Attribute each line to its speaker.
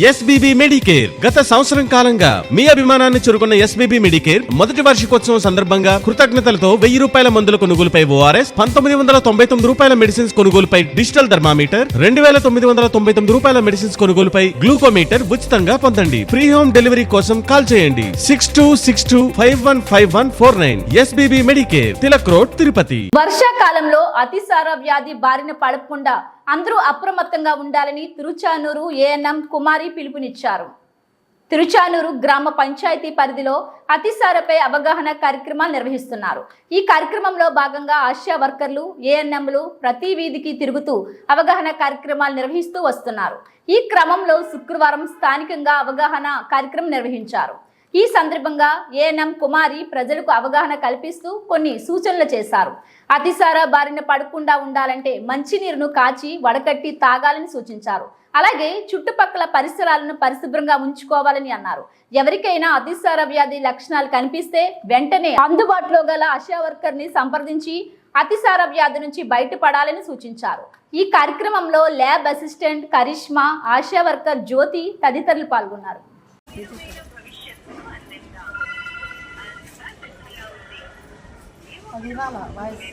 Speaker 1: SBB Medicare గత సంవత్సరం కాలంగా మీ అభిమానాన్ని చురుకున్న ఎస్బీబీ మెడికేర్ మొదటి వార్షికోత్సవం సందర్భంగా కృతజ్ఞతలతో 1000 రూపాయల మందుల కొనుగోలుపై ఓఆర్ఎస్, 1999 రూపాయల మెడిసిన్స్ కొనుగోలుపై డిజిటల్ థర్మామీటర్, 2999 రూపాయల మెడిసిన్స్ కొనుగోలుపై గ్లూకోమీటర్ ఉచితంగా పొందండి. ఫ్రీ హోమ్ డెలివరీ కోసం కాల్ చేయండి 6262515149. SBB Medicare, Tilak road, Tirupati.
Speaker 2: వర్షాకాలంలో అతిసార వ్యాధి బారిన పడకుండా అందరూ అప్రమత్తంగా ఉండాలని తిరుచానూరు ఏఎన్ఎం కుమారి పిలుపునిచ్చారు. తిరుచానూరు గ్రామ పంచాయతీ పరిధిలో అతిసారపై అవగాహన కార్యక్రమాలు నిర్వహిస్తున్నారు. ఈ కార్యక్రమంలో భాగంగా ఆశా వర్కర్లు, ఏఎన్ఎంలు ప్రతి వీధికి తిరుగుతూ అవగాహన కార్యక్రమాలు నిర్వహిస్తూ వస్తున్నారు. ఈ క్రమంలో శుక్రవారం స్థానికంగా అవగాహన కార్యక్రమం నిర్వహించారు. ఈ సందర్భంగా ఏఎన్ఎం కుమారి ప్రజలకు అవగాహన కల్పిస్తూ కొన్ని సూచనలు చేశారు. అతిసార బారిన పడకుండా ఉండాలంటే మంచినీరును కాచి వడకట్టి తాగాలని సూచించారు. అలాగే చుట్టుపక్కల పరిసరాలను పరిశుభ్రంగా ఉంచుకోవాలని అన్నారు. ఎవరికైనా అతిసార వ్యాధి లక్షణాలు కనిపిస్తే వెంటనే అందుబాటులో గల ఆశా వర్కర్ని సంప్రదించి అతిసార వ్యాధి నుంచి బయటపడాలని సూచించారు. ఈ కార్యక్రమంలో lab assistant Karishma, ASHA worker Jyoti తదితరులు పాల్గొన్నారు.
Speaker 3: అది రాలా వాయిస్